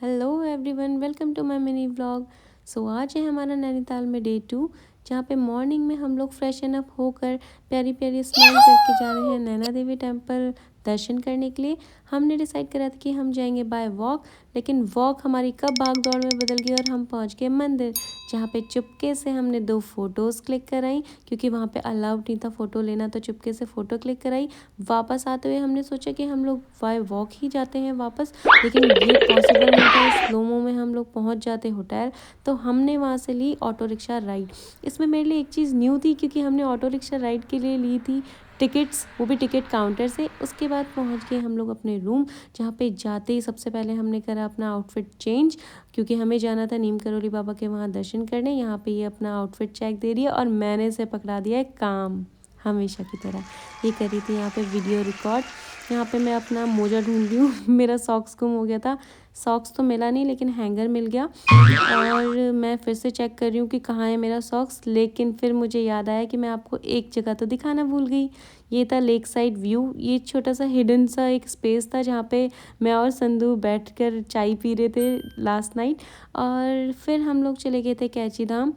Hello everyone, welcome to my mini vlog. So आज है हमारा नैनीताल में डे 2, जहाँ पे मॉर्निंग में हम लोग फ्रेशन अप होकर प्यारी प्यारी स्माइल करके जा रहे हैं नैना देवी टेम्पल दर्शन करने के लिए। हमने डिसाइड करा था कि हम जाएंगे बाय वॉक, लेकिन वॉक हमारी कब भाग दौड़ में बदल गई और हम पहुंच गए मंदिर, जहाँ पे चुपके से हमने 2 फ़ोटोज़ क्लिक कराई, क्योंकि वहाँ पे अलाउड नहीं था फ़ोटो लेना, तो चुपके से फ़ोटो क्लिक कराई। वापस आते हुए हमने सोचा कि हम लोग बाय वॉक ही जाते हैं वापस, लेकिन ये पॉसिबल नहीं था। स्लोमो में हम लोग पहुँच जाते होटल, तो हमने वहाँ से ली ऑटो रिक्शा राइड। इसमें मेरे लिए एक चीज़ न्यू थी, क्योंकि हमने ऑटो रिक्शा राइड के लिए ली थी टिकट्स, वो भी टिकट काउंटर से। उसके बाद पहुंच गए हम लोग अपने रूम, जहाँ पे जाते ही सबसे पहले हमने करा अपना आउटफिट चेंज, क्योंकि हमें जाना था नीम करोली बाबा के वहाँ दर्शन करने। यहाँ पे ये अपना आउटफिट चेक दे रही है और मैंने इसे पकड़ा दिया है काम, हमेशा की तरह। ये कर रही थी यहाँ पे वीडियो रिकॉर्ड। यहाँ पे मैं अपना मोजा ढूंढ रही हूँ मेरा सॉक्स गुम हो गया था। सॉक्स तो मिला नहीं, लेकिन हैंगर मिल गया, और मैं फिर से चेक कर रही हूँ कि कहाँ है मेरा सॉक्स। लेकिन फिर मुझे याद आया कि मैं आपको एक जगह तो दिखाना भूल गई। ये था लेक साइड व्यू। ये छोटा सा हिडन सा एक स्पेस था, जहाँ पे मैं और संधू बैठकर चाय पी रहे थे लास्ट नाइट। और फिर हम लोग चले गए थे कैची धाम,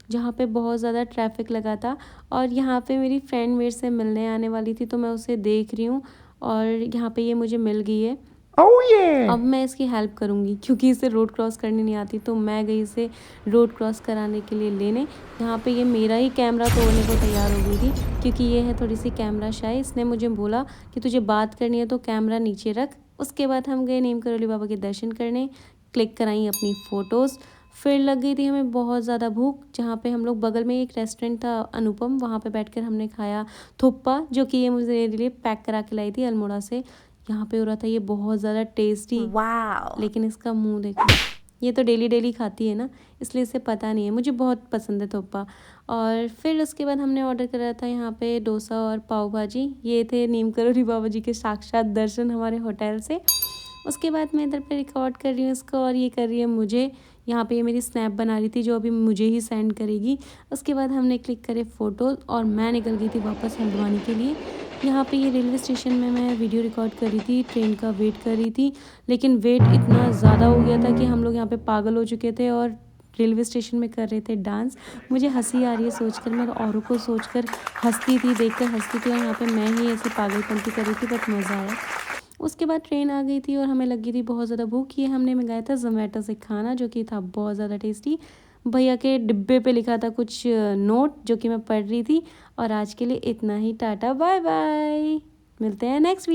जहाँ पे बहुत ज़्यादा ट्रैफिक लगा था। और यहाँ पे मेरी फ्रेंड मेरे से मिलने आने वाली थी, तो मैं उसे देख रही हूँ, और यहाँ पे ये मुझे मिल गई है। अब मैं इसकी हेल्प करूँगी, क्योंकि इसे रोड क्रॉस करनी नहीं आती, तो मैं गई इसे रोड क्रॉस कराने के लिए लेने। यहाँ पे ये मेरा ही कैमरा तोड़ने को तैयार हो गई थी, क्योंकि ये है थोड़ी सी कैमरा शाय। इसने मुझे बोला कि तुझे बात करनी है तो कैमरा नीचे रख। उसके बाद हम गए नीम करोली बाबा के दर्शन करने, क्लिक कराई अपनी फ़ोटोज़। फिर लग गई थी हमें बहुत ज़्यादा भूख, जहाँ पे हम लोग बगल में एक रेस्टोरेंट था अनुपम, वहाँ पे बैठकर हमने खाया थुप्पा, जो कि ये मुझे मेरे लिए पैक करा के लाई थी अल्मोड़ा से। यहाँ पे हो रहा था ये बहुत ज़्यादा टेस्टी, लेकिन इसका मुंह देखो, ये तो डेली डेली खाती है ना, इसलिए इसे पता नहीं है। मुझे बहुत पसंद है थोपा। और फिर उसके बाद हमने ऑर्डर करा था यहाँ पे डोसा और पाव भाजी। ये थे नीम करोली बाबा जी के साक्षात दर्शन हमारे होटल से। उसके बाद मैं इधर पे रिकॉर्ड कर रही हूँ इसको, और ये कर रही है मुझे। यहाँ पे ये मेरी स्नैप बना रही थी, जो अभी मुझे ही सेंड करेगी। उसके बाद हमने क्लिक करे फ़ोटोज़, और मैं निकल गई थी वापस हल्द्वानी के लिए। यहाँ पे ये रेलवे स्टेशन में मैं वीडियो रिकॉर्ड कर रही थी, ट्रेन का वेट कर रही थी, लेकिन वेट इतना ज़्यादा हो गया था कि हम लोग यहाँ पे पागल हो चुके थे और रेलवे स्टेशन में कर रहे थे डांस। मुझे हंसी आ रही है सोचकर, मैं औरों को सोचकर हंसती थी, देखकर हंसती थी, और यहाँ पे मैं ही ऐसे पागलपंती कर रही थी, बट मज़ा आया। उसके बाद ट्रेन आ गई थी और हमें लगी थी बहुत ज़्यादा भूख। ये हमने मंगाया था जोमेटो से खाना, जो कि था बहुत ज़्यादा टेस्टी। भैया के डिब्बे पे लिखा था कुछ नोट, जो कि मैं पढ़ रही थी। और आज के लिए इतना ही, टाटा बाय बाय, मिलते हैं नेक्स्ट वीक।